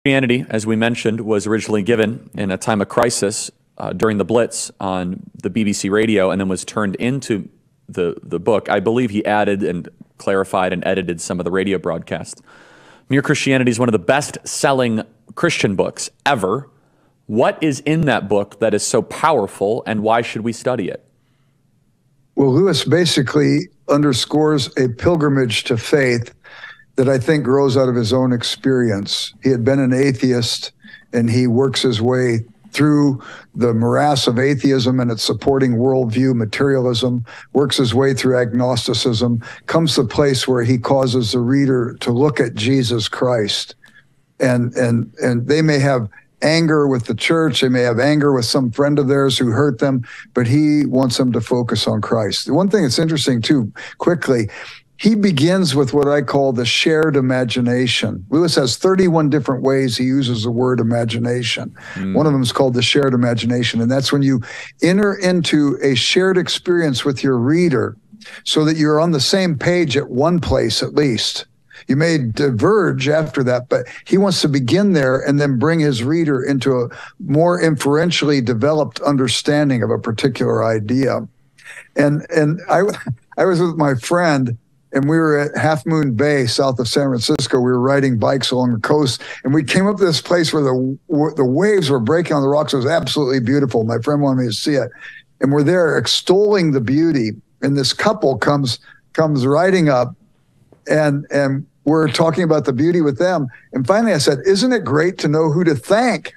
Christianity, as we mentioned, was originally given in a time of crisis during the Blitz on the BBC radio, and then was turned into the book. I believe he added and clarified and edited some of the radio broadcasts. Mere Christianity is one of the best-selling Christian books ever. What is in that book that is so powerful, and why should we study it? Well, Lewis basically underscores a pilgrimage to faith that I think grows out of his own experience. He had been an atheist, and he works his way through the morass of atheism and its supporting worldview, materialism, works his way through agnosticism, comes to the place where he causes the reader to look at Jesus Christ. And they may have anger with the church, they may have anger with some friend of theirs who hurt them, but he wants them to focus on Christ. The one thing that's interesting too, quickly, he begins with what I call the shared imagination. Lewis has 31 different ways he uses the word imagination. One of them is called the shared imagination, and that's when you enter into a shared experience with your reader so that you're on the same page at one place at least. You may diverge after that, but he wants to begin there and then bring his reader into a more inferentially developed understanding of a particular idea. And I was with my friend, and we were at Half Moon Bay, south of San Francisco. We were riding bikes along the coast, and we came up to this place where the waves were breaking on the rocks. It was absolutely beautiful. My friend wanted me to see it. And we're there extolling the beauty, and this couple comes riding up, and we're talking about the beauty with them. And finally I said, isn't it great to know who to thank?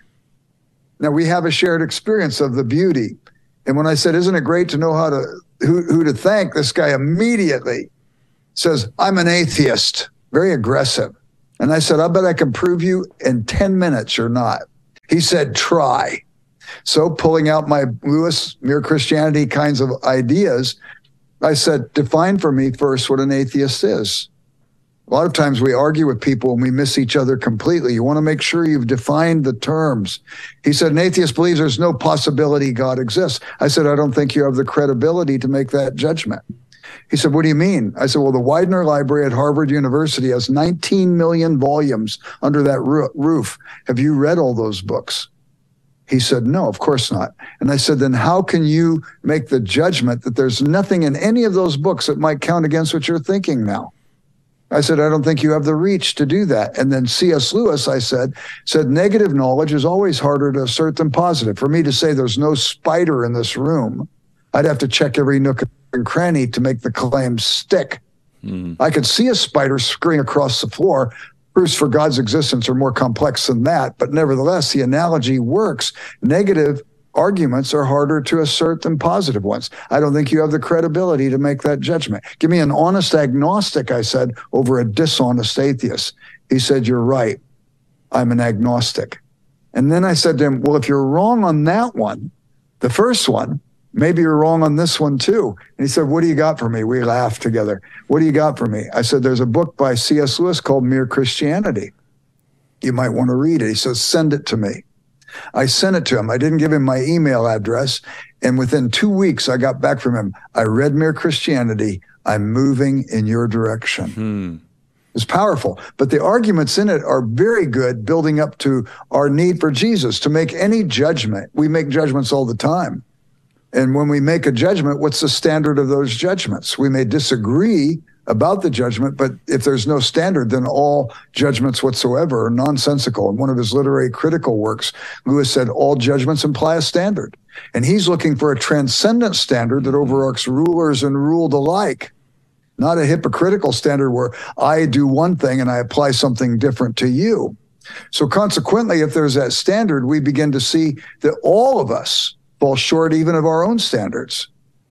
Now, we have a shared experience of the beauty. And when I said, isn't it great to know who to thank, this guy immediately says, I'm an atheist, very aggressive. And I said, I bet I can prove you in 10 minutes you're not. He said, try. So pulling out my Lewis, Mere Christianity kinds of ideas, I said, define for me first what an atheist is. A lot of times we argue with people and we miss each other completely. You want to make sure you've defined the terms. He said, an atheist believes there's no possibility God exists. I said, I don't think you have the credibility to make that judgment. He said, what do you mean? I said, well, the Widener Library at Harvard University has 19 million volumes under that roof. Have you read all those books? He said, no, of course not. And I said, then how can you make the judgment that there's nothing in any of those books that might count against what you're thinking now? I said, I don't think you have the reach to do that. And then C.S. Lewis, I said negative knowledge is always harder to assert than positive. For me to say there's no spider in this room, I'd have to check every nook and cranny to make the claim stick. I could see a spider scurrying across the floor. Proofs for God's existence are more complex than that, but nevertheless, the analogy works. Negative arguments are harder to assert than positive ones. I don't think you have the credibility to make that judgment. Give me an honest agnostic, I said, over a dishonest atheist. He said, you're right. I'm an agnostic. And then I said to him, well, if you're wrong on that one, the first one, maybe you're wrong on this one too. And he said, what do you got for me? We laughed together. What do you got for me? I said, there's a book by C.S. Lewis called Mere Christianity. You might want to read it. He says, send it to me. I sent it to him. I didn't give him my email address. And within 2 weeks, I got back from him. I read Mere Christianity. I'm moving in your direction. It's powerful. But the arguments in it are very good, building up to our need for Jesus. To make any judgment, we make judgments all the time. And when we make a judgment, what's the standard of those judgments? We may disagree about the judgment, but if there's no standard, then all judgments whatsoever are nonsensical. In one of his literary critical works, Lewis said, all judgments imply a standard. And he's looking for a transcendent standard that overarches rulers and ruled alike, not a hypocritical standard where I do one thing and I apply something different to you. So consequently, if there's that standard, we begin to see that all of us fall short even of our own standards.